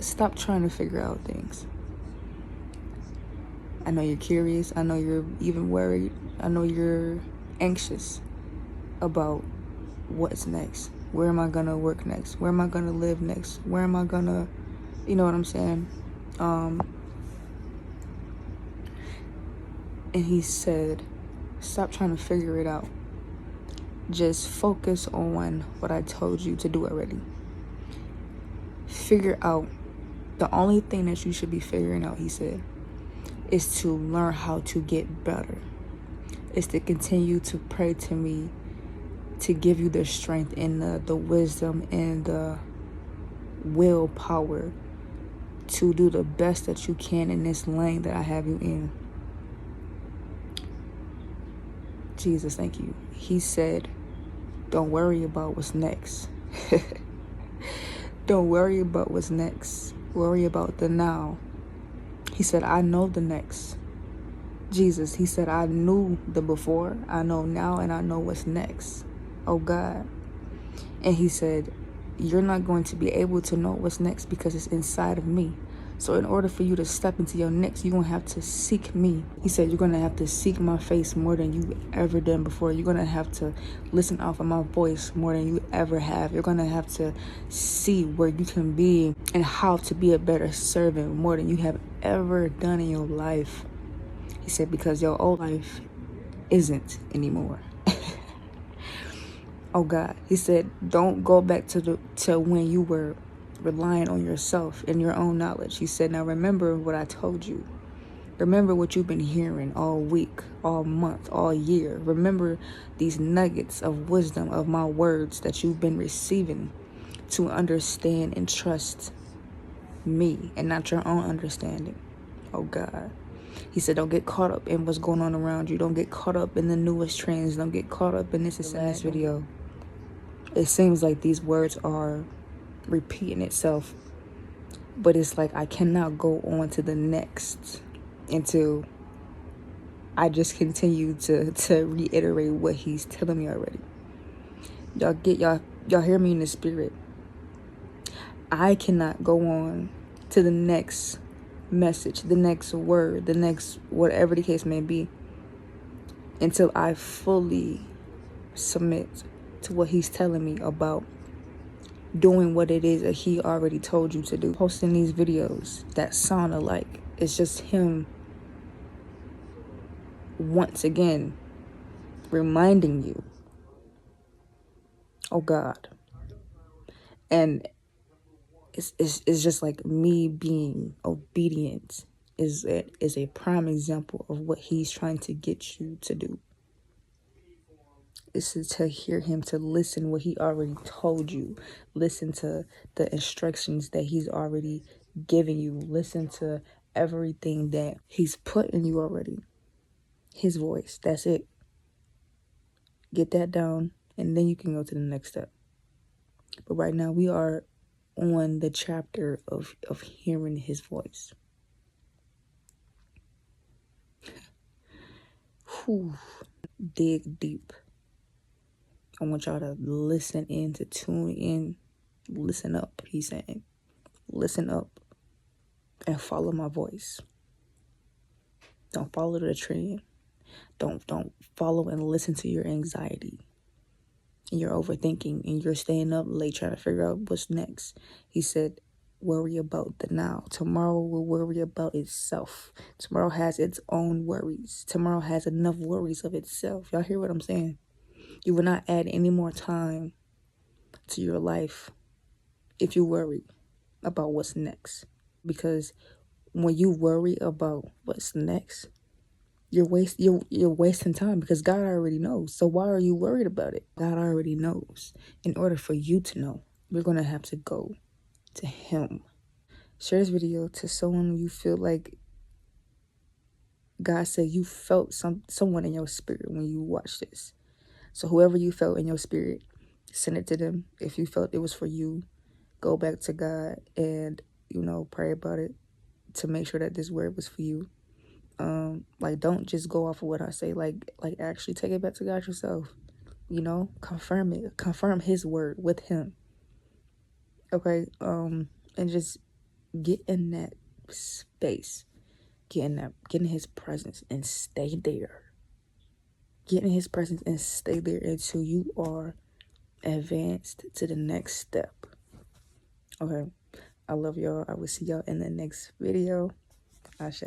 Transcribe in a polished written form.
stop trying to figure out things. I know you're curious. I know you're even worried. I know you're anxious about what's next. Where am I gonna work next? Where am I gonna live next? Where am I gonna, you know what I'm saying? And he said, stop trying to figure it out. Just focus on what I told you to do already. Figure out, the only thing that you should be figuring out, he said, is to learn how to get better. Is to continue to pray to me to give you the strength and the wisdom and the willpower to do the best that you can in this lane that I have you in. Jesus, thank you. He said, don't worry about what's next. Don't worry about what's next. Worry about the now. He said, I know the next. Jesus, he said, I knew the before, I know now, and I know what's next. Oh God. And he said, you're not going to be able to know what's next because it's inside of me. So in order for you to step into your next, you're going to have to seek me. He said, you're going to have to seek my face more than you ever done before. You're going to have to listen off of my voice more than you ever have. You're going to have to see where you can be and how to be a better servant more than you have ever done in your life. He said, because your old life isn't anymore. Oh God. He said, don't go back to when you were relying on yourself and your own knowledge. He said, now remember what I told you. Remember what you've been hearing all week, all month, all year. Remember these nuggets of wisdom of my words that you've been receiving to understand and trust me and not your own understanding. Oh God. He said, don't get caught up in what's going on around you. Don't get caught up in the newest trends. Don't get caught up in this and that. Video. It seems like these words are repeating itself, but it's like I cannot go on to the next until I just continue to reiterate what he's telling me already. Y'all hear me in the spirit. I cannot go on to the next message, the next word, the next whatever the case may be, until I fully submit to what he's telling me about doing what it is that he already told you to do. Posting these videos that sound alike. It's just him once again reminding you. Oh God. And it's just like me being obedient is a prime example of what he's trying to get you to do. Is to hear him, to listen what he already told you. Listen to the instructions that he's already given you. Listen to everything that he's put in you already. His voice, that's it. Get that down, and then you can go to the next step. But right now, we are on the chapter of hearing his voice. Whew. Dig deep. I want y'all to listen in, to tune in. Listen up, he's saying. Listen up and follow my voice. Don't follow the trend. Don't follow and listen to your anxiety and your overthinking and you're staying up late trying to figure out what's next. He said, worry about the now. Tomorrow will worry about itself. Tomorrow has its own worries. Tomorrow has enough worries of itself. Y'all hear what I'm saying? You will not add any more time to your life if you worry about what's next. Because when you worry about what's next, you're wasting time because God already knows. So why are you worried about it? God already knows. In order for you to know, we're going to have to go to him. Share this video to someone you feel like God said you felt someone in your spirit when you watched this. So whoever you felt in your spirit, send it to them. If you felt it was for you, go back to God and, pray about it to make sure that this word was for you. Like, don't just go off of what I say. Like actually take it back to God yourself. Confirm it. Confirm his word with him. Okay. And just Get in that space. Get in his presence and stay there. Get in his presence and stay there until you are advanced to the next step. Okay. I love y'all. I will see y'all in the next video. Ashe.